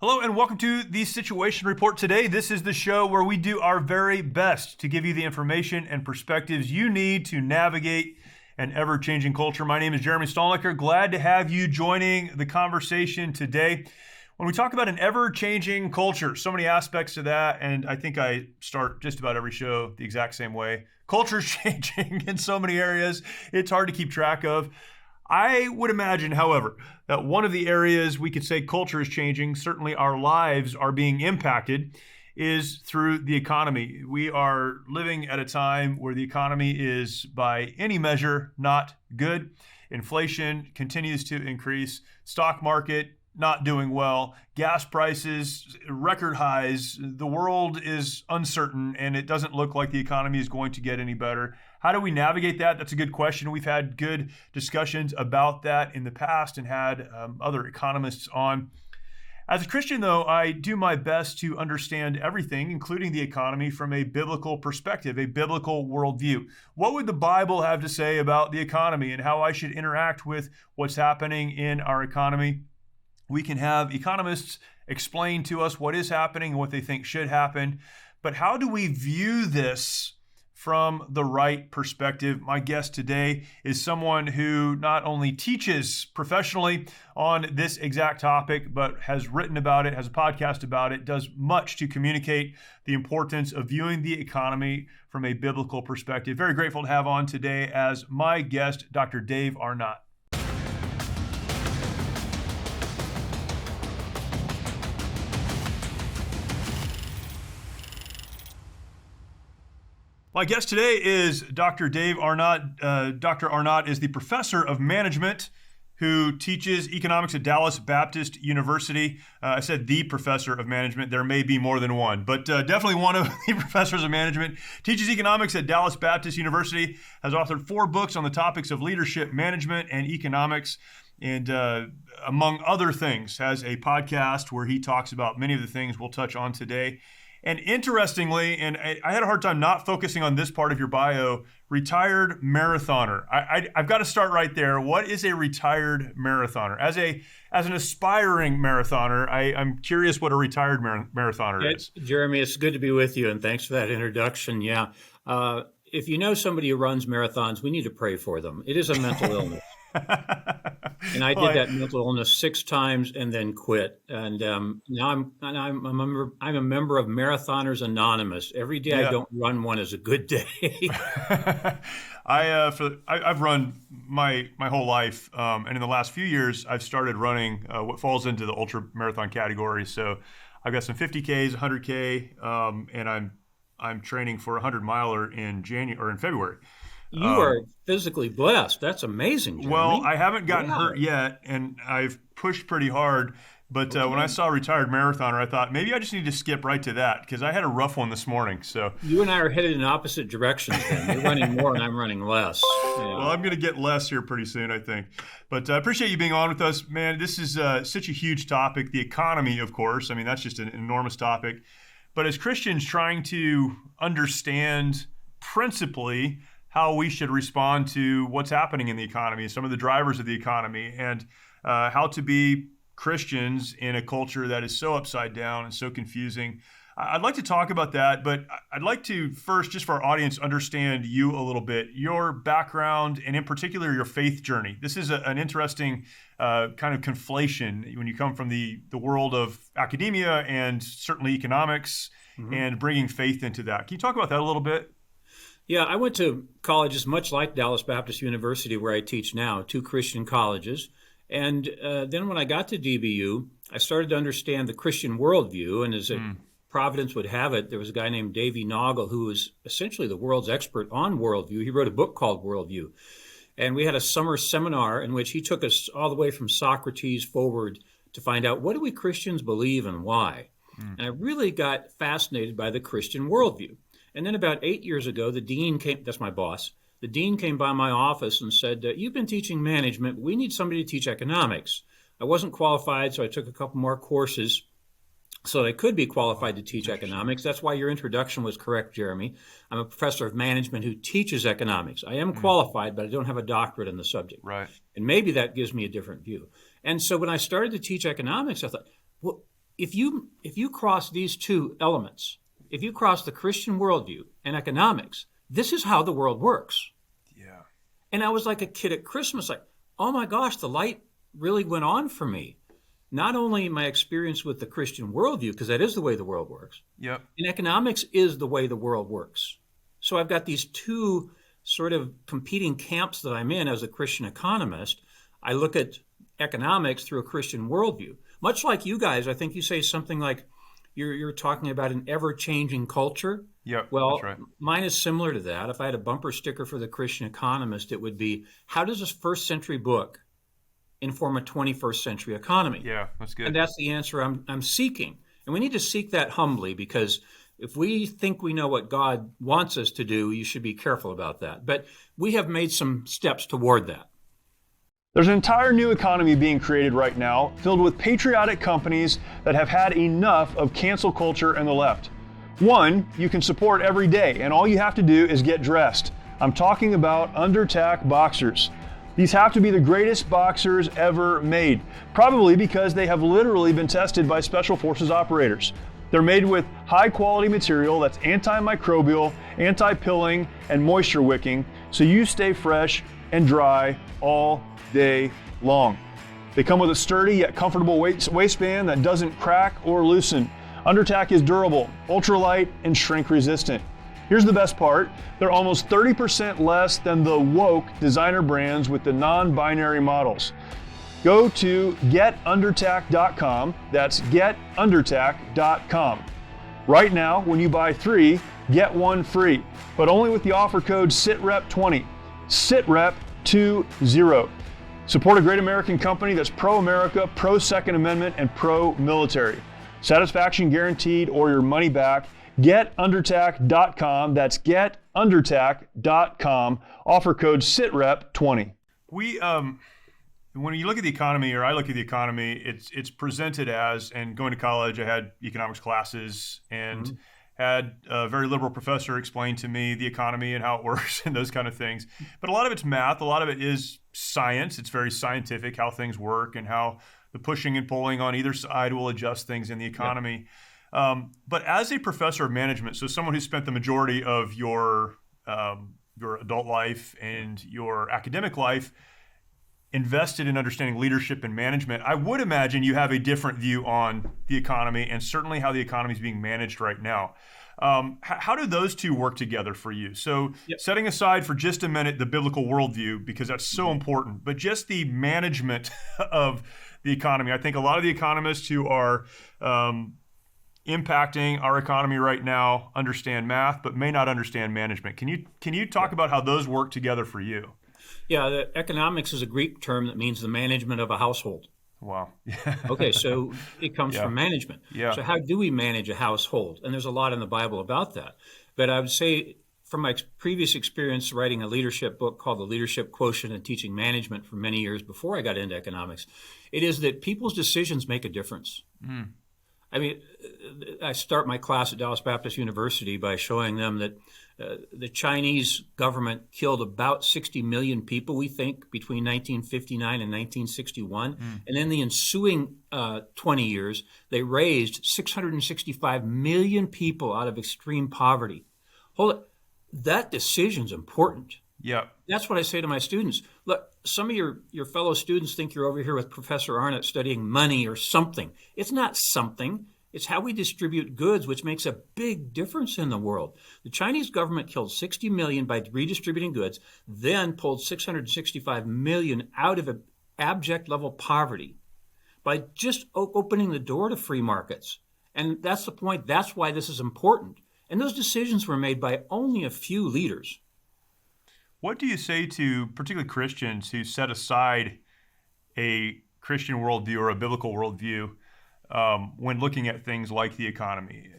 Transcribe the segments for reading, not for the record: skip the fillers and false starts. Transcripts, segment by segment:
Hello and welcome to the Situation Report today. This is the show where we do our very best to give you the information and perspectives you need to navigate an ever-changing culture. My name is Jeremy Stolnicker. Glad to have you joining the conversation today. When we talk about an ever-changing culture, so many aspects to that, and I think I start just about every show the exact same way. Culture's changing in so many areas, it's hard to keep track of. I would imagine, however, that one of the areas we could say culture is changing, certainly our lives are being impacted, is through the economy. We are living at a time where the economy is, by any measure, not good. Inflation continues to increase. Stock market not doing well. Gas prices, record highs. The world is uncertain, and it doesn't look like the economy is going to get any better. How do we navigate that? That's a good question. We've had good discussions about that in the past and had other economists on. As a Christian, though, I do my best to understand everything, including the economy, from a biblical perspective, a biblical worldview. What would the Bible have to say about the economy and how I should interact with what's happening in our economy? We can have economists explain to us what is happening and what they think should happen. But how do we view this from the right perspective? My guest today is someone who not only teaches professionally on this exact topic, but has written about it, has a podcast about it, does much to communicate the importance of viewing the economy from a biblical perspective. Very grateful to have on today as my guest, Dr. Dave Arnott. My guest today is Dr. Dave Arnott. Dr. Arnott is the professor of management who teaches economics at Dallas Baptist University. I said the professor of management. There may be more than one, but definitely one of the professors of management. Teaches economics at Dallas Baptist University, has authored 4 books on the topics of leadership, management, and economics. And among other things, has a podcast where he talks about many of the things we'll touch on today. And interestingly, and I had a hard time not focusing on this part of your bio, retired marathoner. I've got to start right there. What is a retired marathoner? As an aspiring marathoner, I'm curious what a retired marathoner is. Jeremy, it's good to be with you, and thanks for that introduction. Yeah. If you know somebody who runs marathons, we need to pray for them. It is a mental illness. And I did that mental illness 6 times and then quit. And now I'm a member of Marathoners Anonymous. Every day I don't run one is a good day. I've run my whole life, and in the last few years, I've started running what falls into the ultra marathon category. So I've got some 50Ks, 100K, and I'm training for a 100-miler in February. You are physically blessed. That's amazing, Jeremy. Well, I haven't gotten hurt yet, and I've pushed pretty hard. But when I saw retired marathoner, I thought maybe I just need to skip right to that because I had a rough one this morning. So you and I are headed in opposite directions. Then you're running more, and I'm running less. Yeah. Well, I'm going to get less here pretty soon, I think. But I appreciate you being on with us, man. This is such a huge topic. The economy, of course. I mean, that's just an enormous topic. But as Christians, trying to understand principally how we should respond to what's happening in the economy, some of the drivers of the economy, and how to be Christians in a culture that is so upside down and so confusing. I'd like to talk about that, but I'd like to first, just for our audience, understand you a little bit, your background, and in particular, your faith journey. This is an interesting kind of conflation when you come from the world of academia and certainly economics and bringing faith into that. Can you talk about that a little bit? Yeah, I went to colleges much like Dallas Baptist University, where I teach now, 2 Christian colleges. And then when I got to DBU, I started to understand the Christian worldview. And as Providence would have it, there was a guy named Davey Noggle who was essentially the world's expert on worldview. He wrote a book called Worldview. And we had a summer seminar in which he took us all the way from Socrates forward to find out, what do we Christians believe and why? And I really got fascinated by the Christian worldview. And then about 8 years ago, the dean came, that's my boss, the dean came by my office and said, you've been teaching management, we need somebody to teach economics. I wasn't qualified, so I took a couple more courses so I could be qualified to teach economics. That's why your introduction was correct, Jeremy. I'm a professor of management who teaches economics. I am qualified, but I don't have a doctorate in the subject. Right. And maybe that gives me a different view. And so when I started to teach economics, I thought, well, if you cross these two elements, if you cross the Christian worldview and economics, this is how the world works. Yeah. And I was like a kid at Christmas, like, oh my gosh, the light really went on for me. Not only my experience with the Christian worldview, because that is the way the world works, Yep. and economics is the way the world works. So I've got these two sort of competing camps that I'm in as a Christian economist. I look at economics through a Christian worldview. Much like you guys, I think you say something like you're talking about an ever-changing culture. Yep. Well, that's right. mine is similar to that. If I had a bumper sticker for the Christian economist, it would be, how does this first century book inform a 21st century economy? Yeah, that's good. And that's the answer I'm seeking. And we need to seek that humbly, because if we think we know what God wants us to do, you should be careful about that. But we have made some steps toward that. There's an entire new economy being created right now, filled with patriotic companies that have had enough of cancel culture and the left. One you can support every day, and all you have to do is get dressed. I'm talking about Undertac boxers. These have to be the greatest boxers ever made, probably because they have literally been tested by Special Forces operators. They're made with high quality material that's antimicrobial, anti-pilling, and moisture wicking, so you stay fresh and dry all day long. They come with a sturdy yet comfortable waistband that doesn't crack or loosen. Undertac is durable, ultralight, and shrink resistant. Here's the best part, they're almost 30% less than the woke designer brands with the non-binary models. Go to getundertac.com, that's getundertac.com. Right now, when you buy 3, get 1 free, but only with the offer code SITREP20, SITREP20. Support a great American company that's pro-America, pro-Second Amendment, and pro-military. Satisfaction guaranteed or your money back. GetUndertac.com. That's GetUndertac.com. Offer code SITREP20. We when you look at the economy, or I look at the economy, it's presented as, and going to college, I had economics classes and had a very liberal professor explain to me the economy and how it works and those kind of things. But a lot of it's math, a lot of it is science. It's very scientific how things work and how the pushing and pulling on either side will adjust things in the economy. But as a professor of management, so someone who spent the majority of your adult life and your academic life invested in understanding leadership and management, I would imagine you have a different view on the economy and certainly how the economy is being managed right now. How do those two work together for you? So setting aside for just a minute the biblical worldview, because that's so important, but just the management of the economy. I think a lot of the economists who are impacting our economy right now understand math, but may not understand management. Can you talk about how those work together for you? Yeah, the economics is a Greek term that means the management of a household. Wow. Okay, so it comes from management. Yeah. So how do we manage a household? And there's a lot in the Bible about that. But I would say from my previous experience writing a leadership book called The Leadership Quotient and teaching management for many years before I got into economics, it is that people's decisions make a difference. I mean, I start my class at Dallas Baptist University by showing them that the Chinese government killed about 60 million people, we think, between 1959 and 1961. And in the ensuing 20 years, they raised 665 million people out of extreme poverty. Hold it. That decision's important. Yeah. That's what I say to my students. Look, some of your fellow students think you're over here with Professor Arnott studying money or something. It's not something. It's how we distribute goods, which makes a big difference in the world. The Chinese government killed 60 million by redistributing goods, then pulled 665 million out of abject level poverty by just opening the door to free markets. And that's the point. That's why this is important. And those decisions were made by only a few leaders. What do you say to particularly Christians who set aside a Christian worldview or a biblical worldview when looking at things like the economy?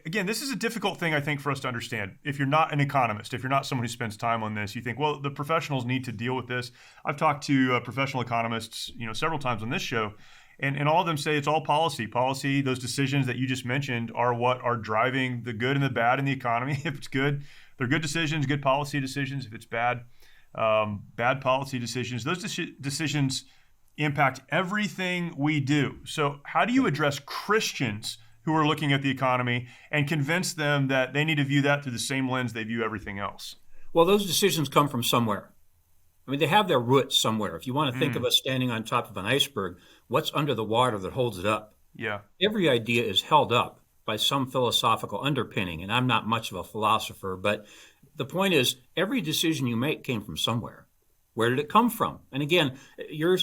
Again, this is a difficult thing, I think, for us to understand. If you're not an economist, if you're not someone who spends time on this, you think, well, the professionals need to deal with this. I've talked to professional economists, several times on this show, and all of them say it's all policy. Policy, those decisions that you just mentioned are what are driving the good and the bad in the economy. If it's good, they're good decisions, good policy decisions. If it's bad, bad policy decisions. Those decisions impact everything we do. So how do you address Christians who are looking at the economy and convince them that they need to view that through the same lens they view everything else? Well, those decisions come from somewhere. I mean, they have their roots somewhere. If you want to think of us standing on top of an iceberg, what's under the water that holds it up? Yeah. Every idea is held up by some philosophical underpinning, and I'm not much of a philosopher, but the point is every decision you make came from somewhere. Where did it come from? And again, your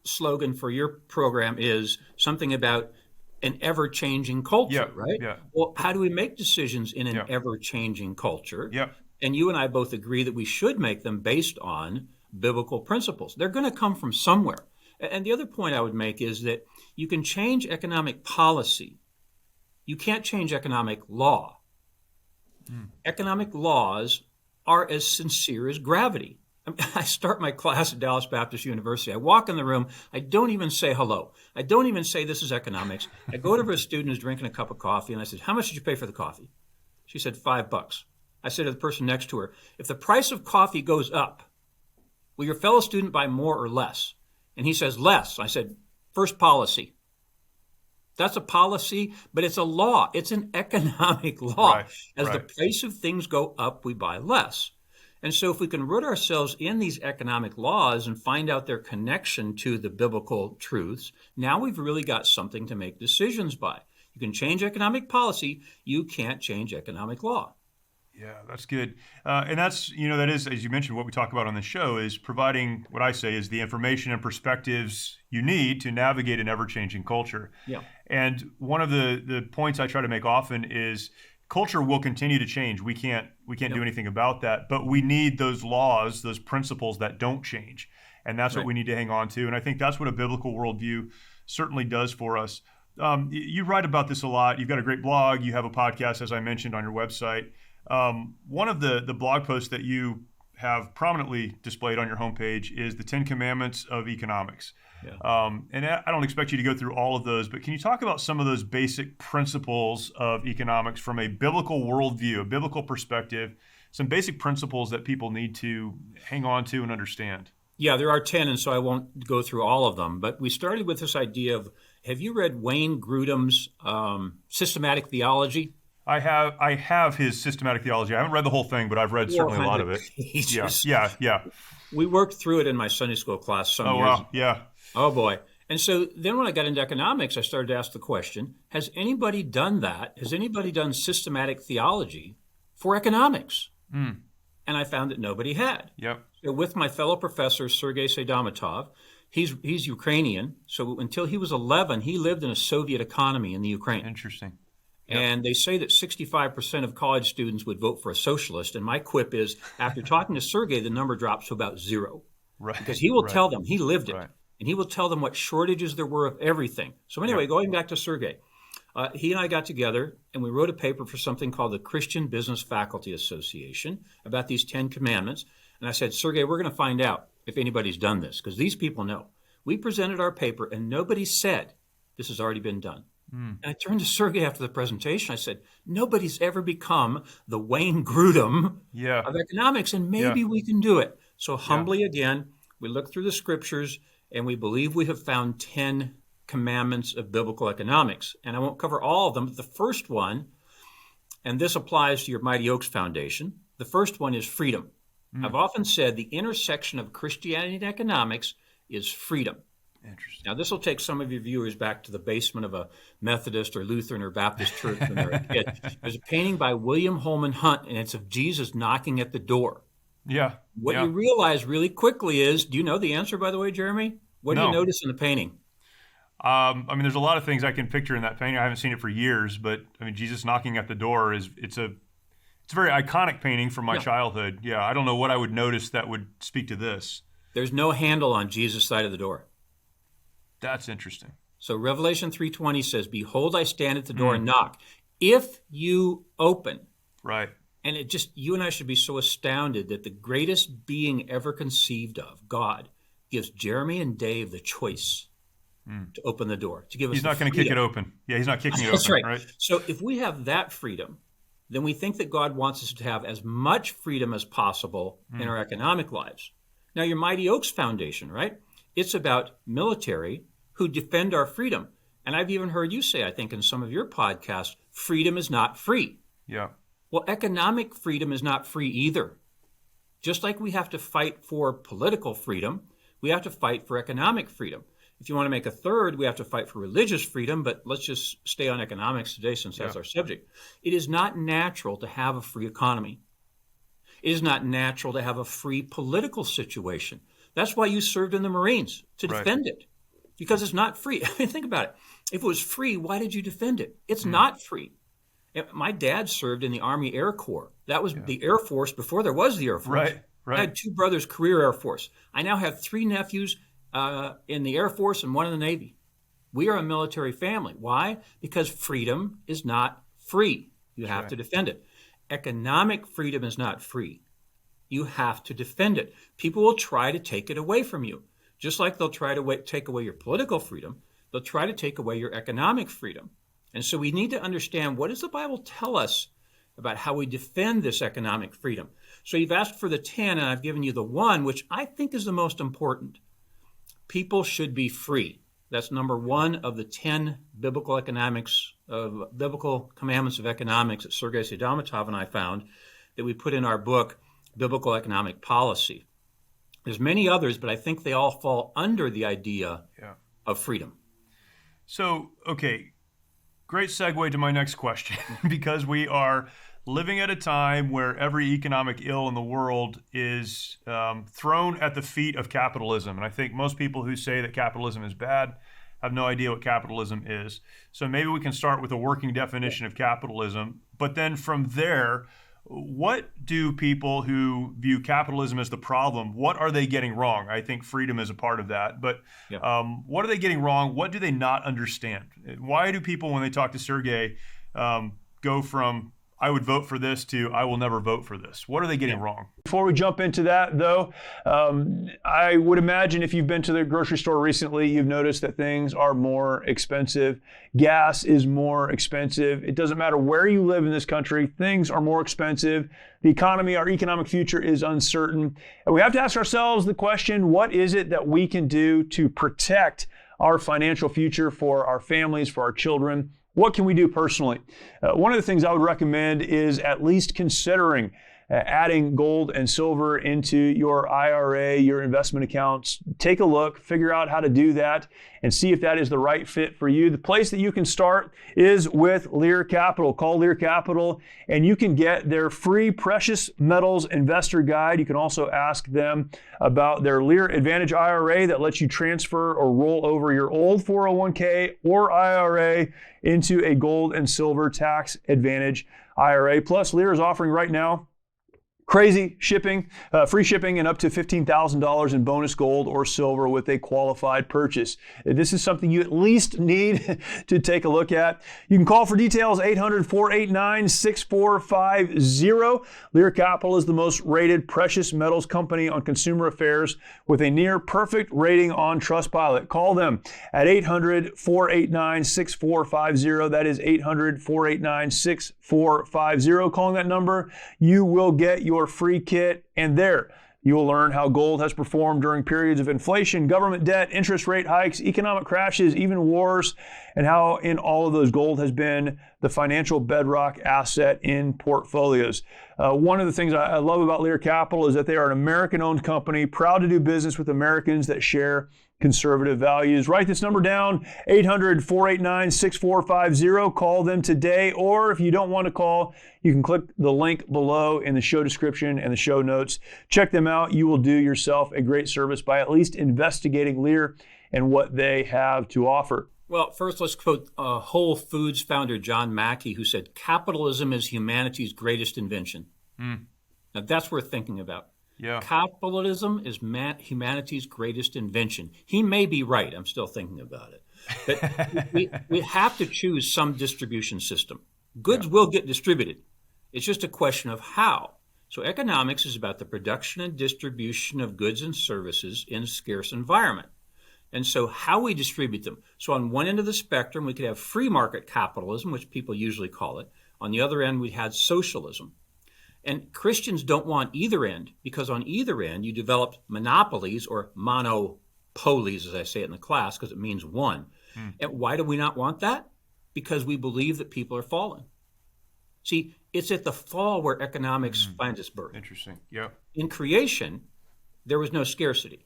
slogan for your program is something about an ever-changing culture, right? Yeah. Well, how do we make decisions in an ever-changing culture? Yeah. And you and I both agree that we should make them based on biblical principles. They're going to come from somewhere. And the other point I would make is that you can change economic policy. You can't change economic law. Economic laws are as sincere as gravity. I start my class at Dallas Baptist University. I walk in the room. I don't even say hello. I don't even say this is economics. I go to a student who's drinking a cup of coffee, and I said, how much did you pay for the coffee? She said, $5. I said to the person next to her, if the price of coffee goes up, will your fellow student buy more or less? And he says, less. I said, first policy. That's a policy, but it's a law. It's an economic law. Right, As right. the price of things go up, we buy less. And so if we can root ourselves in these economic laws and find out their connection to the biblical truths, now we've really got something to make decisions by. You can change economic policy. You can't change economic law. Yeah, that's good. And that's, that is, as you mentioned, what we talk about on the show is providing what I say is the information and perspectives you need to navigate an ever-changing culture. Yeah. And one of the points I try to make often is culture will continue to change. We can't do anything about that, but we need those laws, those principles that don't change. And that's what we need to hang on to. And I think that's what a biblical worldview certainly does for us. You write about this a lot. You've got a great blog. You have a podcast, as I mentioned, on your website. One of the blog posts that you have prominently displayed on your homepage is the 10 Commandments of Economics. Yeah. And I don't expect you to go through all of those, but can you talk about some of those basic principles of economics from a biblical worldview, a biblical perspective, some basic principles that people need to hang on to and understand? Yeah, there are 10, and so I won't go through all of them. But we started with this idea of, have you read Wayne Grudem's Systematic Theology? I have his Systematic Theology. I haven't read the whole thing, but I've read certainly a lot of it. Pages. Yeah. We worked through it in my Sunday school class some years ago. Wow, yeah. Oh, boy. And so then when I got into economics, I started to ask the question, has anybody done that? Has anybody done systematic theology for economics? And I found that nobody had. Yep. So with my fellow professor, Sergei Seidamatov, he's Ukrainian. So until he was 11, he lived in a Soviet economy in the Ukraine. Interesting. And they say that 65% of college students would vote for a socialist. And my quip is, after talking to Sergei, the number drops to about 0. Right. Because he will tell them, he lived it. Right. And he will tell them what shortages there were of everything. So anyway, going back to Sergei, he and I got together and we wrote a paper for something called the Christian Business Faculty Association about these 10 Commandments. And I said, Sergei, we're going to find out if anybody's done this, because these people know. We presented our paper and nobody said this has already been done. And I turned to Sergei after the presentation. I said, nobody's ever become the Wayne Grudem of economics, and maybe we can do it. So humbly again, we look through the scriptures, and we believe we have found 10 commandments of biblical economics. And I won't cover all of them, but the first one, and this applies to your Mighty Oaks Foundation, the first one is freedom. I've often said the intersection of Christianity and economics is freedom. Interesting. Now, this will take some of your viewers back to the basement of a Methodist or Lutheran or Baptist church when they're a kid. There's a painting by William Holman Hunt, and it's of Jesus knocking at the door. Yeah. What you realize really quickly is, do you know the answer, by the way, Jeremy? What do you notice in the painting? There's a lot of things I can picture in that painting. I haven't seen it for years, but Jesus knocking at the door it's a very iconic painting from my childhood. Yeah, I don't know what I would notice that would speak to this. There's no handle on Jesus' side of the door. That's interesting. So Revelation 3:20 says, behold, I stand at the door and knock. If you open. Right. And you and I should be so astounded that the greatest being ever conceived of, God, gives Jeremy and Dave the choice to open the door, to give us He's not going to kick it open. Yeah, he's not kicking it That's open. right. So if we have that freedom, then we think that God wants us to have as much freedom as possible in our economic lives. Now, your Mighty Oaks Foundation, right? It's about military who defend our freedom. And I've even heard you say, I think, in some of your podcasts, freedom is not free. Yeah. Well, economic freedom is not free either. Just like we have to fight for political freedom, we have to fight for economic freedom. If you want to make a third, we have to fight for religious freedom, but let's just stay on economics today since that's our subject. It is not natural to have a free economy. It is not natural to have a free political situation. That's why you served in the Marines, to defend it, because it's not free. I mean, think about it. If it was free, why did you defend it? It's not free. My dad served in the Army Air Corps. That was the Air Force before there was the Air Force. Right. I had 2 brothers, career Air Force. I now have 3 nephews in the Air Force and 1 in the Navy. We are a military family. Why? Because freedom is not free. You have to defend it. Economic freedom is not free. You have to defend it. People will try to take it away from you. Just like they'll try to take away your political freedom, they'll try to take away your economic freedom. And so we need to understand, what does the Bible tell us about how we defend this economic freedom? So you've asked for the 10, and I've given you the 1, which I think is the most important. People should be free. That's number 1 of the 10 biblical commandments of economics that Sergei Sadamatov and I found that we put in our book, Biblical Economic Policy. There's many others, but I think they all fall under the idea of freedom. So, okay, great segue to my next question, because we are living at a time where every economic ill in the world is thrown at the feet of capitalism. And I think most people who say that capitalism is bad have no idea what capitalism is. So maybe we can start with a working definition of capitalism. But then from there, what do people who view capitalism as the problem, what are they getting wrong? I think freedom is a part of that. But what are they getting wrong? What do they not understand? Why do people, when they talk to Sergei, go from I would vote for this to I will never vote for this? What are they getting wrong? Before we jump into that, though, I would imagine if you've been to the grocery store recently, you've noticed that things are more expensive. Gas is more expensive. It doesn't matter where you live in this country, things are more expensive. The economy, our economic future is uncertain. And we have to ask ourselves the question, what is it that we can do to protect our financial future for our families, for our children? What can we do personally? One of the things I would recommend is at least considering adding gold and silver into your IRA, your investment accounts. Take a look, figure out how to do that, and see if that is the right fit for you. The place that you can start is with Lear Capital. Call Lear Capital, and you can get their free precious metals investor guide. You can also ask them about their Lear Advantage IRA that lets you transfer or roll over your old 401k or IRA into a gold and silver tax advantage IRA. Plus, Lear is offering right now crazy shipping, free shipping, and up to $15,000 in bonus gold or silver with a qualified purchase. This is something you at least need to take a look at. You can call for details, 800-489-6450. Lear Capital is the most rated precious metals company on Consumer Affairs with a near perfect rating on Trustpilot. Call them at 800-489-6450. That is 800-489-6450. Calling that number, you will get your free kit, and there you will learn how gold has performed during periods of inflation, government debt, interest rate hikes, economic crashes, even wars, and how in all of those gold has been the financial bedrock asset in portfolios. One of the things I love about Lear Capital is that they are an American-owned company, proud to do business with Americans that share conservative values. Write this number down, 800-489-6450. Call them today, or if you don't want to call, you can click the link below in the show description and the show notes. Check them out. You will do yourself a great service by at least investigating Lear and what they have to offer. Well, first let's quote Whole Foods founder John Mackey, who said, "Capitalism is humanity's greatest invention." Now that's worth thinking about. Yeah. Capitalism is humanity's greatest invention. He may be right. I'm still thinking about it. But we have to choose some distribution system. Goods will get distributed. It's just a question of how. So economics is about the production and distribution of goods and services in a scarce environment. And so how we distribute them. So on one end of the spectrum, we could have free market capitalism, which people usually call it. On the other end, we had socialism. And Christians don't want either end, because on either end, you develop monopolies or polis, as I say it in the class, because it means one. And why do we not want that? Because we believe that people are fallen. See, it's at the fall where economics finds its birth. Interesting. Yep. In creation, there was no scarcity.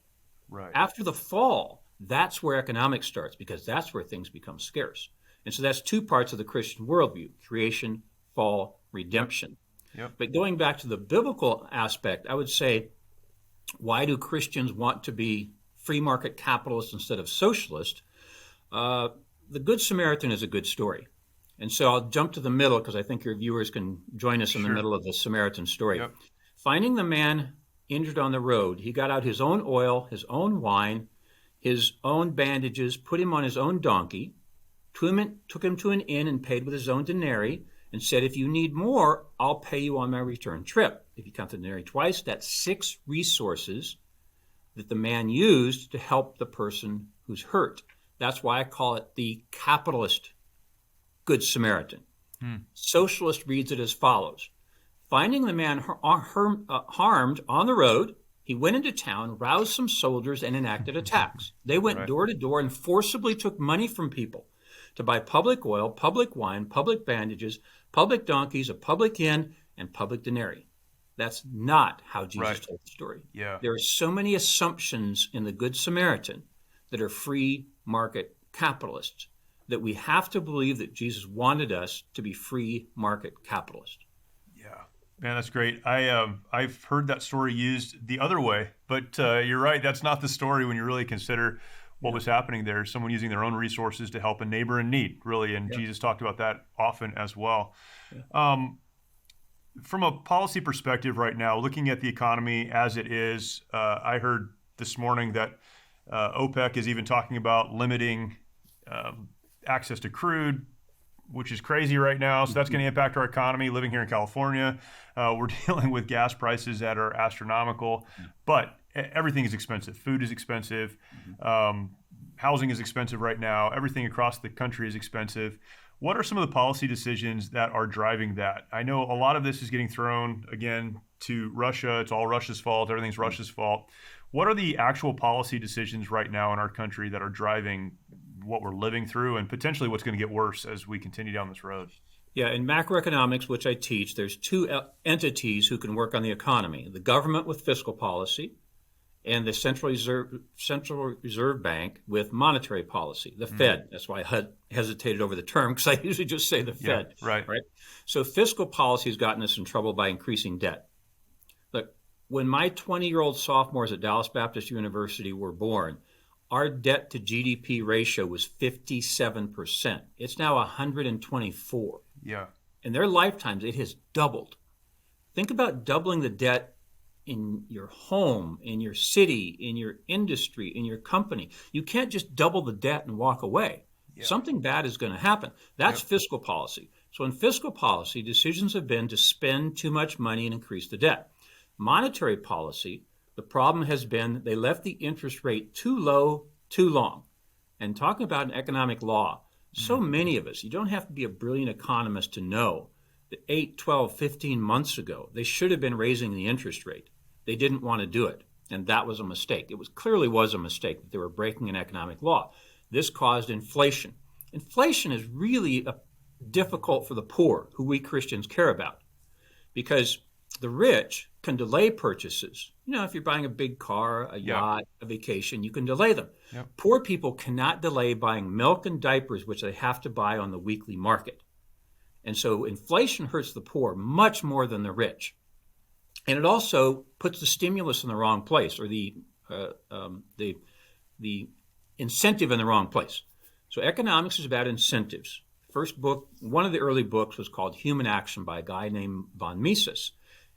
Right. After the fall, that's where economics starts, because that's where things become scarce. And so that's two parts of the Christian worldview: creation, fall, redemption. Yep. But going back to the biblical aspect, I would say, why do Christians want to be free market capitalists instead of socialist? The Good Samaritan is a good story. And so I'll jump to the middle because I think your viewers can join us in the middle of the Samaritan story. Yep. Finding the man injured on the road, he got out his own oil, his own wine, his own bandages, put him on his own donkey, took him to an inn and paid with his own denarii, and said, if you need more, I'll pay you on my return trip. If you count the denarii twice, that's 6 resources that the man used to help the person who's hurt. That's why I call it the capitalist Good Samaritan. Socialist reads it as follows. Finding the man harmed on the road, he went into town, roused some soldiers, and enacted a tax. They went door to door and forcibly took money from people to buy public oil, public wine, public bandages, public donkeys, a public inn, and public denarii. That's not how Jesus told the story. Yeah. There are so many assumptions in the Good Samaritan that are free market capitalists that we have to believe that Jesus wanted us to be free market capitalists. Yeah, man, that's great. I've heard that story used the other way, but you're right. That's not the story when you really consider what was happening there. Someone using their own resources to help a neighbor in need, really, and Jesus talked about that often as well. From a policy perspective right now, looking at the economy as it is, I heard this morning that OPEC is even talking about limiting access to crude, which is crazy right now. So that's going to impact our economy. Living here in California, we're dealing with gas prices that are astronomical, but everything is expensive. Food is expensive. Housing is expensive right now. Everything across the country is expensive. What are some of the policy decisions that are driving that? I know a lot of this is getting thrown, again, to Russia. It's all Russia's fault. Everything's Russia's fault. What are the actual policy decisions right now in our country that are driving what we're living through and potentially what's going to get worse as we continue down this road? Yeah, in macroeconomics, which I teach, there's 2 entities who can work on the economy: the government with fiscal policy and the Central Reserve Bank with monetary policy, the Fed. That's why I hesitated over the term, because I usually just say the Fed. Right. So fiscal policy has gotten us in trouble by increasing debt. Look, when my 20-year-old sophomores at Dallas Baptist University were born, our debt to GDP ratio was 57%. It's now 124. Yeah. In their lifetimes, it has doubled. Think about doubling the debt in your home, in your city, in your industry, in your company. You can't just double the debt and walk away. Yeah. Something bad is going to happen. That's fiscal policy. So in fiscal policy, decisions have been to spend too much money and increase the debt. Monetary policy, the problem has been they left the interest rate too low, too long. And talking about an economic law, so many of us, you don't have to be a brilliant economist to know that 8, 12, 15 months ago, they should have been raising the interest rate. They didn't want to do it, and that was a mistake. It clearly was a mistake that they were breaking an economic law. This caused inflation. Inflation is really difficult for the poor, who we Christians care about, because the rich can delay purchases. You know, if you're buying a big car, a yacht, a vacation, you can delay them. Yep. Poor people cannot delay buying milk and diapers, which they have to buy on the weekly market. And so inflation hurts the poor much more than the rich. And it also puts the stimulus in the wrong place, or the incentive in the wrong place. So economics is about incentives. First book, one of the early books was called Human Action by a guy named von Mises.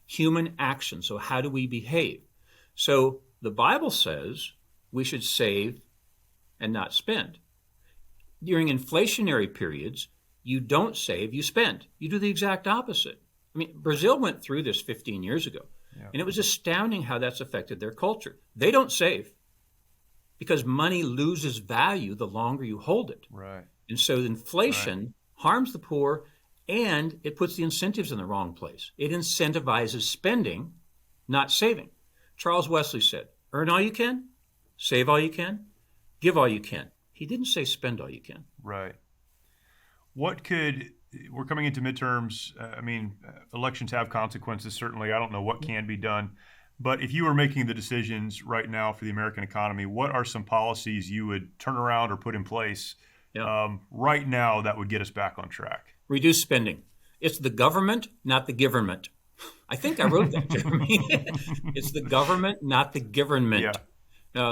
Human action. So how do we behave? So the Bible says we should save and not spend. During inflationary periods, you don't save, you spend. You do the exact opposite. I mean, Brazil went through this 15 years ago, and it was astounding how that's affected their culture. They don't save because money loses value the longer you hold it. Right. And so inflation harms the poor, and it puts the incentives in the wrong place. It incentivizes spending, not saving. Charles Wesley said, earn all you can, Save all you can, give all you can. He didn't say spend all you can. Right. We're coming into midterms. Elections have consequences, certainly. I don't know what can be done. But if you were making the decisions right now for the American economy, what are some policies you would turn around or put in place right now that would get us back on track? Reduce spending. It's the government, not the government. I think I wrote that, Jeremy. It's the government, not the government. Yeah.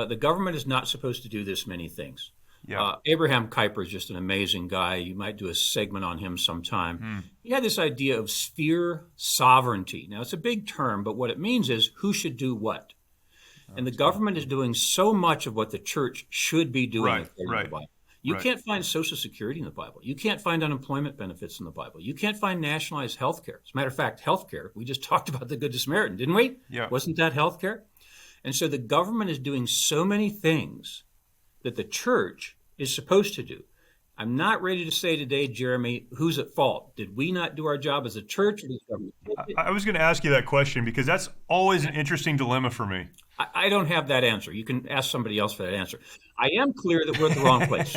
The government is not supposed to do this many things. Yeah. Abraham Kuyper is just an amazing guy. You might do a segment on him sometime. He had this idea of sphere sovereignty. Now, it's a big term, but what it means is who should do what. And the government is doing so much of what the church should be doing according to the Bible. You can't find Social Security in the Bible. You can't find unemployment benefits in the Bible. You can't find nationalized health care. As a matter of fact, health care, we just talked about the Good Samaritan, didn't we? Yeah. Wasn't that health care? And so the government is doing so many things that the church is supposed to do. I'm not ready to say today, Jeremy, who's at fault. Did we not do our job as a church? Or the government? I was going to ask you that question because that's always an interesting dilemma for me. I don't have that answer. You can ask somebody else for that answer. I am clear that we're at the wrong place.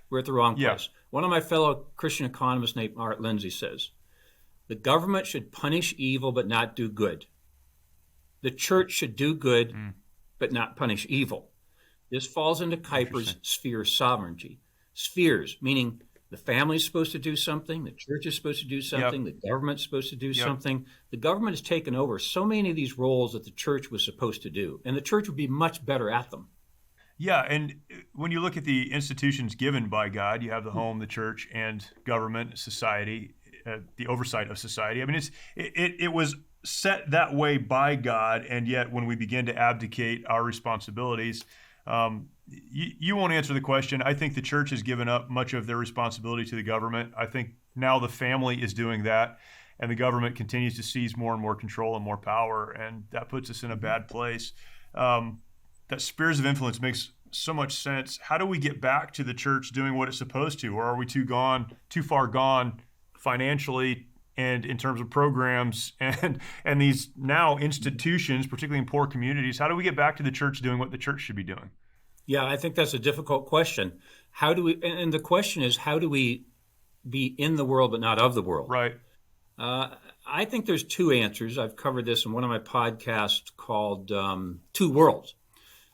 We're at the wrong place. One of my fellow Christian economists named Art Lindsay says, the government should punish evil but not do good. The church should do good but not punish evil. This falls into Kuyper's sphere sovereignty. Spheres, meaning the family's supposed to do something, the church is supposed to do something, the government's supposed to do something. The government has taken over so many of these roles that the church was supposed to do, and the church would be much better at them. Yeah, and when you look at the institutions given by God, you have the home, the church, and government, society, the oversight of society. I mean, it was set that way by God, and yet when we begin to abdicate our responsibilities, you won't answer the question. I think the church has given up much of their responsibility to the government. I think now the family is doing that, and the government continues to seize more and more control and more power, and that puts us in a bad place. That spheres of influence makes so much sense. How do we get back to the church doing what it's supposed to, or are we too far gone financially and in terms of programs and these now institutions, particularly in poor communities? How do we get back to the church doing what the church should be doing? Yeah, I think that's a difficult question. How do we? And the question is, how do we be in the world but not of the world? Right. I think there's two answers. I've covered this in one of my podcasts called Two Worlds.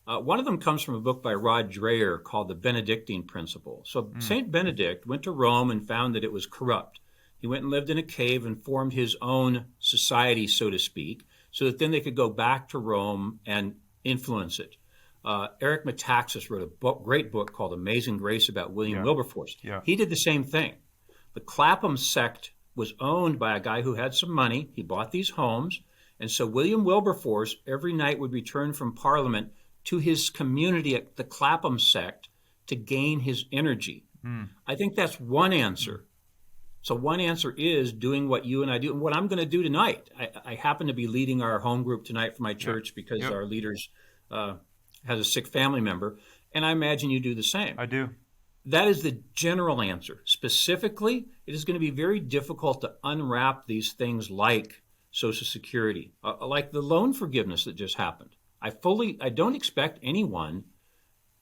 One of them comes from a book by Rod Dreher called The Benedictine Principle. So St. Benedict went to Rome and found that it was corrupt. He went and lived in a cave and formed his own society, so to speak, so that then they could go back to Rome and influence it. Eric Metaxas wrote a great book called Amazing Grace about William Wilberforce. Yeah. He did the same thing. The Clapham sect was owned by a guy who had some money. He bought these homes. And so William Wilberforce every night would return from Parliament to his community at the Clapham sect to gain his energy. I think that's one answer. So one answer is doing what you and I do, and what I'm going to do tonight. I happen to be leading our home group tonight for my church because our leaders has a sick family member, and I imagine you do the same. I do. That is the general answer. Specifically, it is going to be very difficult to unwrap these things like Social Security, like the loan forgiveness that just happened. I don't expect anyone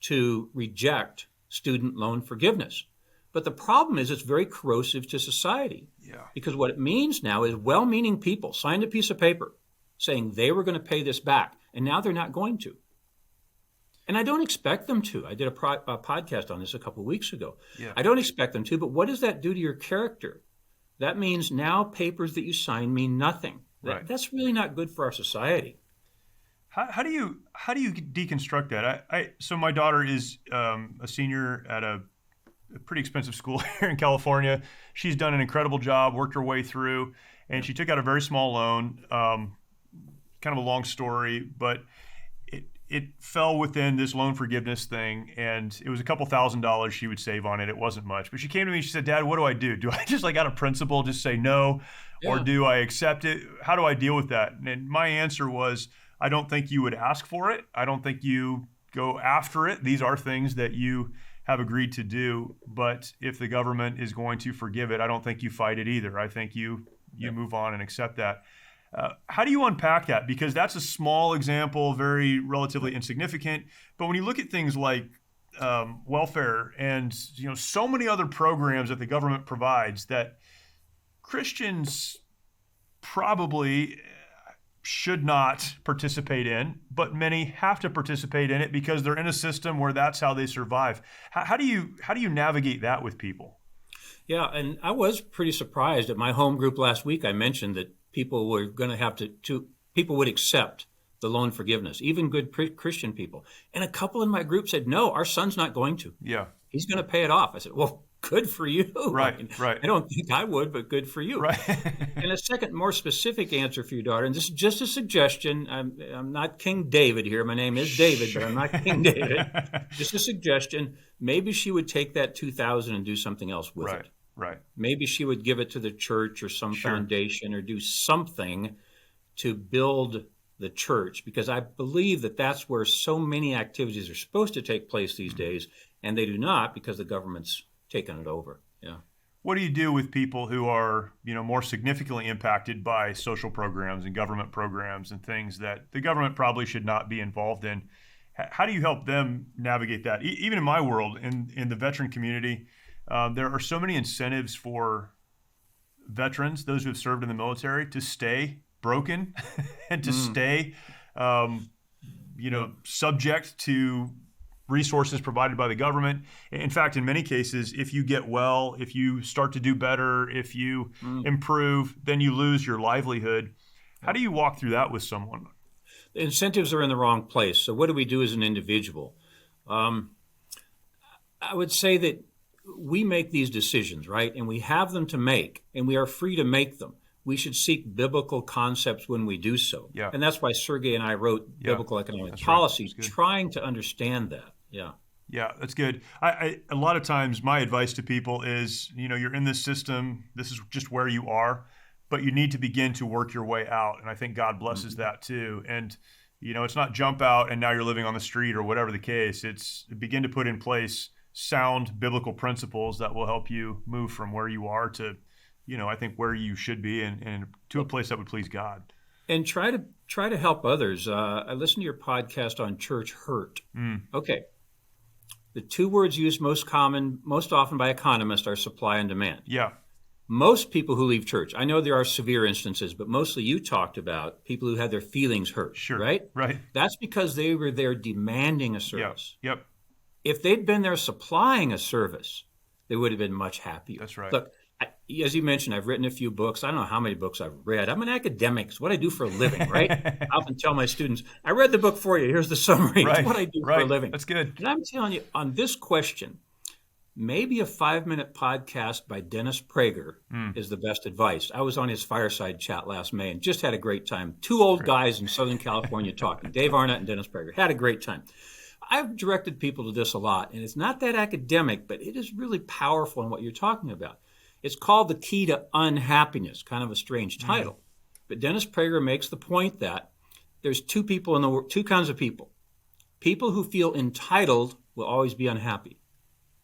to reject student loan forgiveness. But the problem is it's very corrosive to society. Yeah. Because what it means now is well-meaning people signed a piece of paper saying they were going to pay this back, and now they're not going to. And I don't expect them to. I did a podcast on this a couple of weeks ago. Yeah. I don't expect them to, but what does that do to your character? That means now papers that you sign mean nothing. Right. That's really not good for our society. How do you deconstruct that? So my daughter is a senior at a pretty expensive school here in California. She's done an incredible job, worked her way through, and she took out a very small loan. Kind of a long story, but it fell within this loan forgiveness thing, and it was a couple $1,000s she would save on it. It wasn't much, but she came to me. She said, "Dad, what do I do? Do I just out of principle just say no, or do I accept it? How do I deal with that?" And my answer was, I don't think you would ask for it. I don't think you go after it. These are things that you have agreed to do. But if the government is going to forgive it, I don't think you fight it either. I think you move on and accept that. How do you unpack that? Because that's a small example, very relatively insignificant. But when you look at things like welfare and so many other programs that the government provides that Christians probably should not participate in, but many have to participate in it because they're in a system where that's how they survive. How do you navigate that with people? Yeah, and I was pretty surprised at my home group last week. I mentioned that people were going to have to people would accept the loan forgiveness, even good Christian people. And a couple in my group said, no, our son's not going to. Yeah. He's going to pay it off. I said, well, good for you. Right. I don't think I would, but good for you. Right. And a second, more specific answer for your daughter, and this is just a suggestion. I'm not King David here. My name is David, but I'm not King David. Just a suggestion. Maybe she would take that $2,000 and do something else with it. Right. Maybe she would give it to the church or some foundation or do something to build the church, because I believe that that's where so many activities are supposed to take place these days, and they do not because the government's taken it over. Yeah. What do you do with people who are, more significantly impacted by social programs and government programs and things that the government probably should not be involved in? How do you help them navigate that? Even in my world, in the veteran community, there are so many incentives for veterans, those who have served in the military, to stay broken and to stay, subject to resources provided by the government. In fact, in many cases, if you get well, if you start to do better, if you improve, then you lose your livelihood. How do you walk through that with someone? The incentives are in the wrong place. So what do we do as an individual? I would say that we make these decisions, right? And we have them to make, and we are free to make them. We should seek biblical concepts when we do so. Yeah. And that's why Sergey and I wrote Biblical Economic Policy, trying to understand that. Yeah. Yeah, that's good. A lot of times my advice to people is, you're in this system, this is just where you are, but you need to begin to work your way out. And I think God blesses that too. And, it's not jump out and now you're living on the street or whatever the case. It's begin to put in place sound biblical principles that will help you move from where you are to, I think where you should be and to a place that would please God. And try to help others. I listened to your podcast on church hurt. Okay. The two words used most often by economists are supply and demand. Yeah. Most people who leave church, I know there are severe instances, but mostly you talked about people who had their feelings hurt. Sure. Right? Right. That's because they were there demanding a service. Yep. If they'd been there supplying a service, they would have been much happier. That's right. Look, as you mentioned, I've written a few books. I don't know how many books I've read. I'm an academic. It's what I do for a living, right? I often tell my students, I read the book for you. Here's the summary. Right. It's what I do for a living. That's good. And I'm telling you, on this question, maybe a 5-minute podcast by Dennis Prager is the best advice. I was on his fireside chat last May and just had a great time. Two old guys in Southern California talking, Dave Arnott and Dennis Prager. Had a great time. I've directed people to this a lot, and it's not that academic, but it is really powerful in what you're talking about. It's called The Key to Unhappiness, kind of a strange title. But Dennis Prager makes the point that there's two kinds of people. People who feel entitled will always be unhappy.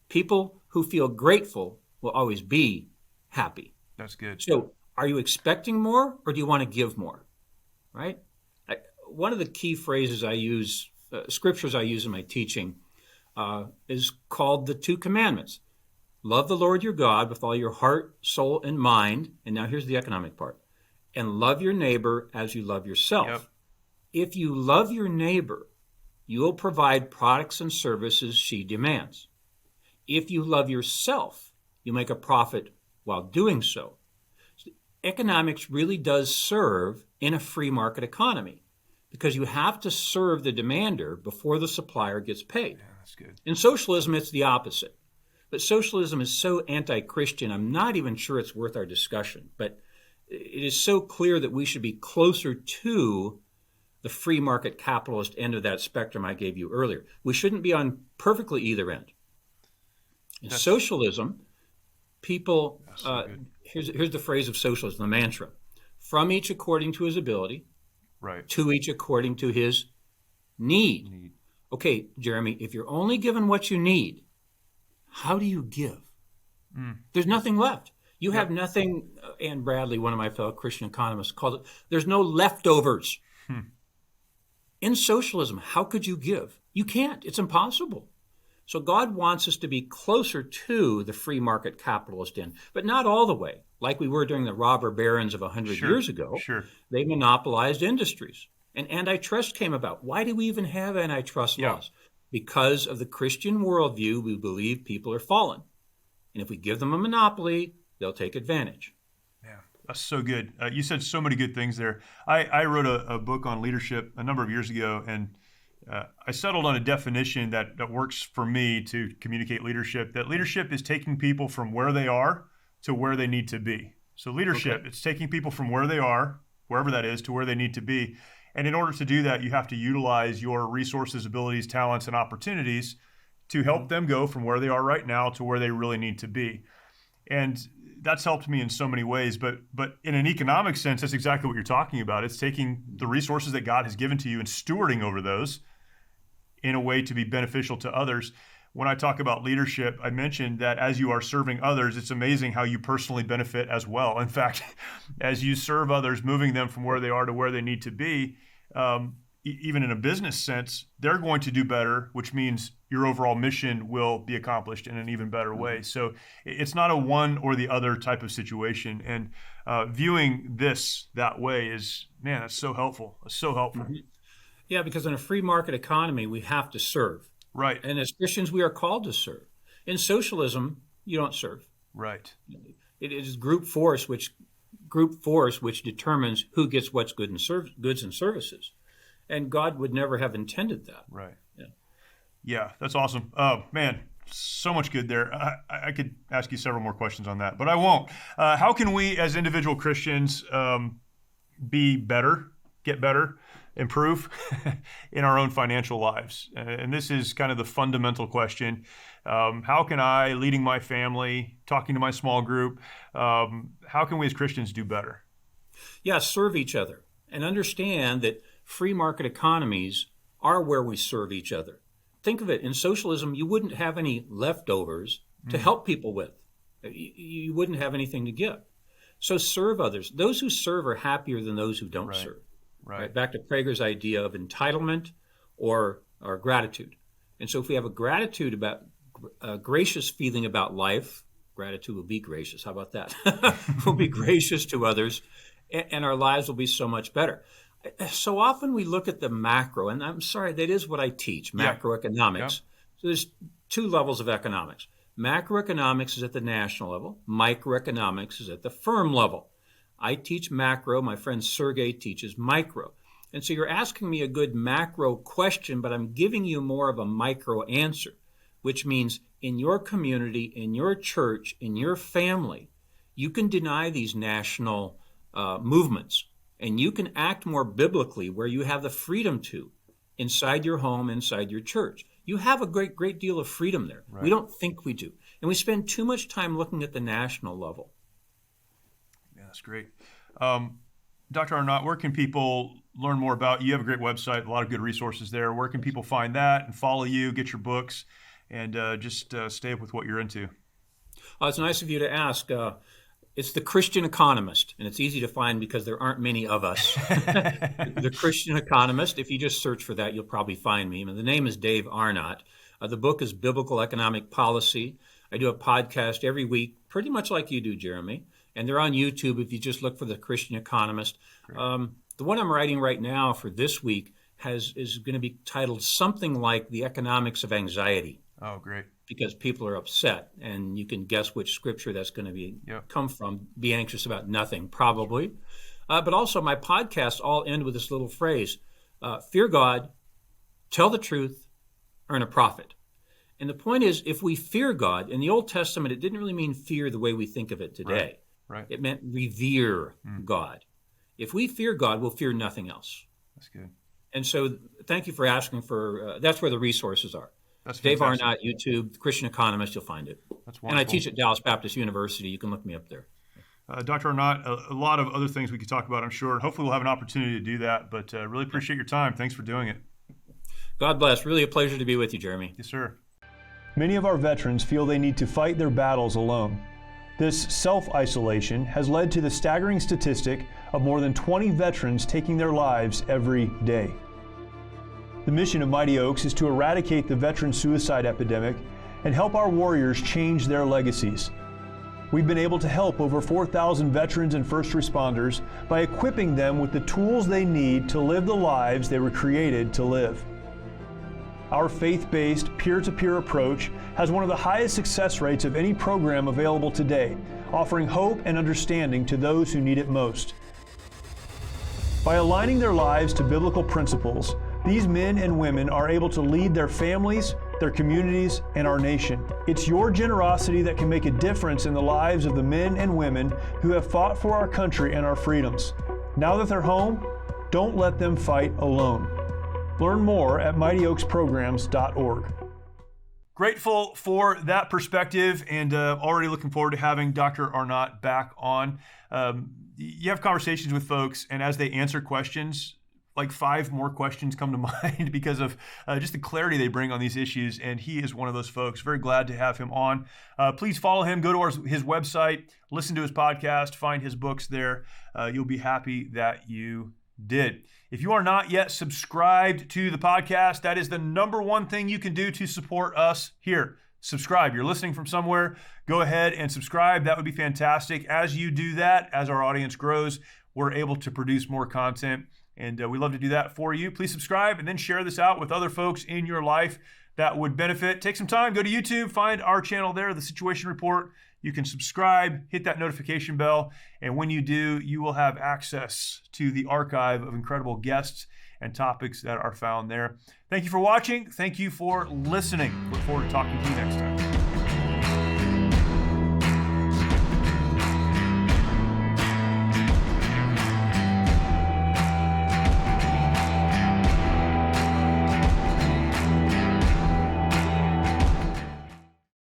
People who feel grateful will always be happy. That's good. So are you expecting more or do you want to give more? Right? One of the key phrases I use, scriptures I use in my teaching, is called the Two Commandments. Love the Lord your God with all your heart, soul, and mind. And now here's the economic part. And love your neighbor as you love yourself. Yep. If you love your neighbor, you will provide products and services she demands. If you love yourself, you make a profit while doing so. Economics really does serve in a free market economy because you have to serve the demander before the supplier gets paid. Yeah, that's good. In socialism, it's the opposite. But socialism is so anti-Christian, I'm not even sure it's worth our discussion. But it is so clear that we should be closer to the free market capitalist end of that spectrum I gave you earlier. We shouldn't be on perfectly either end. In socialism, people, here's the phrase of socialism, the mantra, from each according to his ability, right, to each according to his need. Okay, Jeremy, if you're only given what you need, how do you give? There's nothing left. You have nothing, Ann Bradley, one of my fellow Christian economists, called it, there's no leftovers. In socialism, how could you give? You can't. It's impossible. So God wants us to be closer to the free market capitalist end, but not all the way. Like we were during the robber barons of 100 years ago. They monopolized industries. And antitrust came about. Why do we even have antitrust laws? Because of the Christian worldview, we believe people are fallen. And if we give them a monopoly, they'll take advantage. Yeah, that's so good. You said so many good things there. I wrote a book on leadership a number of years ago, and I settled on a definition that works for me to communicate leadership, that leadership is taking people from where they are to where they need to be. So leadership, it's taking people from where they are, wherever that is, to where they need to be. And in order to do that, you have to utilize your resources, abilities, talents, and opportunities to help them go from where they are right now to where they really need to be. And that's helped me in so many ways. But in an economic sense, that's exactly what you're talking about. It's taking the resources that God has given to you and stewarding over those in a way to be beneficial to others. When I talk about leadership, I mentioned that as you are serving others, it's amazing how you personally benefit as well. In fact, as you serve others, moving them from where they are to where they need to be, even in a business sense, they're going to do better, which means your overall mission will be accomplished in an even better way. So it's not a one or the other type of situation. And viewing this that way is, man, that's so helpful. It's so helpful. Yeah, because in a free market economy, we have to serve. Right. And as Christians, we are called to serve. In socialism, you don't serve. Right. It is group force which determines who gets what's goods and services. And God would never have intended that. Right. Yeah, that's awesome. Oh, man, so much good there. I could ask you several more questions on that, but I won't. How can we as individual Christians be better, get better, improve in our own financial lives? And this is kind of the fundamental question. How can I, leading my family, talking to my small group, how can we as Christians do better? Yeah, serve each other and understand that free market economies are where we serve each other. Think of it, in socialism, you wouldn't have any leftovers to help people with. You wouldn't have anything to give. So serve others. Those who serve are happier than those who don't serve. Right. Back to Prager's idea of entitlement or gratitude. And so if we have a gratitude about a gracious feeling about life, gratitude will be gracious. How about that? We'll be gracious to others, and our lives will be so much better. So often we look at the macro, and I'm sorry, that is what I teach, macroeconomics. Yeah. So there's two levels of economics. Macroeconomics is at the national level. Microeconomics is at the firm level. I teach macro. My friend Sergey teaches micro. And so you're asking me a good macro question, but I'm giving you more of a micro answer, which means in your community, in your church, in your family, you can deny these national movements, and you can act more biblically where you have the freedom to inside your home, inside your church. You have a great deal of freedom there. Right. We don't think we do. And we spend too much time looking at the national level. Yeah, that's great. Dr. Arnott, where can people learn more about you? You have a great website, a lot of good resources there. Where can people find that and follow you, get your books, and just stay up with what you're into? It's nice of you to ask. It's The Christian Economist, and it's easy to find because there aren't many of us. The Christian Economist, if you just search for that, you'll probably find me. And the name is Dave Arnott. The book is Biblical Economic Policy. I do a podcast every week, pretty much like you do, Jeremy. And they're on YouTube if you just look for The Christian Economist. The one I'm writing right now for this week is going to be titled something like The Economics of Anxiety. Oh, great. Because people are upset, and you can guess which scripture that's going to come from. Be anxious about nothing, probably. But also my podcasts all end with this little phrase, fear God, tell the truth, earn a profit. And the point is, if we fear God, in the Old Testament, it didn't really mean fear the way we think of it today. Right. It meant revere God. If we fear God, we'll fear nothing else. That's good. And so thank you for asking for, that's where the resources are. That's Dave Arnott, YouTube, Christian Economist, you'll find it. That's wonderful. And I teach at Dallas Baptist University. You can look me up there. Dr. Arnott, a lot of other things we could talk about, I'm sure. Hopefully we'll have an opportunity to do that, but really appreciate your time. Thanks for doing it. God bless. Really a pleasure to be with you, Jeremy. Yes, sir. Many of our veterans feel they need to fight their battles alone. This self-isolation has led to the staggering statistic of more than 20 veterans taking their lives every day. The mission of Mighty Oaks is to eradicate the veteran suicide epidemic and help our warriors change their legacies. We've been able to help over 4,000 veterans and first responders by equipping them with the tools they need to live the lives they were created to live. Our faith-based, peer-to-peer approach has one of the highest success rates of any program available today, offering hope and understanding to those who need it most. By aligning their lives to biblical principles, these men and women are able to lead their families, their communities, and our nation. It's your generosity that can make a difference in the lives of the men and women who have fought for our country and our freedoms. Now that they're home, don't let them fight alone. Learn more at mightyoaksprograms.org. Grateful for that perspective, and already looking forward to having Dr. Arnott back on. You have conversations with folks, and as they answer questions, like 5 more questions come to mind because of just the clarity they bring on these issues, and he is one of those folks. Very glad to have him on. Please follow him. Go to his website, listen to his podcast, find his books there. You'll be happy that you did. If you are not yet subscribed to the podcast, that is the number one thing you can do to support us here. Subscribe. You're listening from somewhere, go ahead and subscribe. That would be fantastic. As you do that, as our audience grows, we're able to produce more content, and we love to do that for you. Please subscribe and then share this out with other folks in your life that would benefit. Take some time, go to YouTube, find our channel there, The Situation Report. You can subscribe, hit that notification bell, and when you do, you will have access to the archive of incredible guests and topics that are found there. Thank you for watching. Thank you for listening. Look forward to talking to you next time.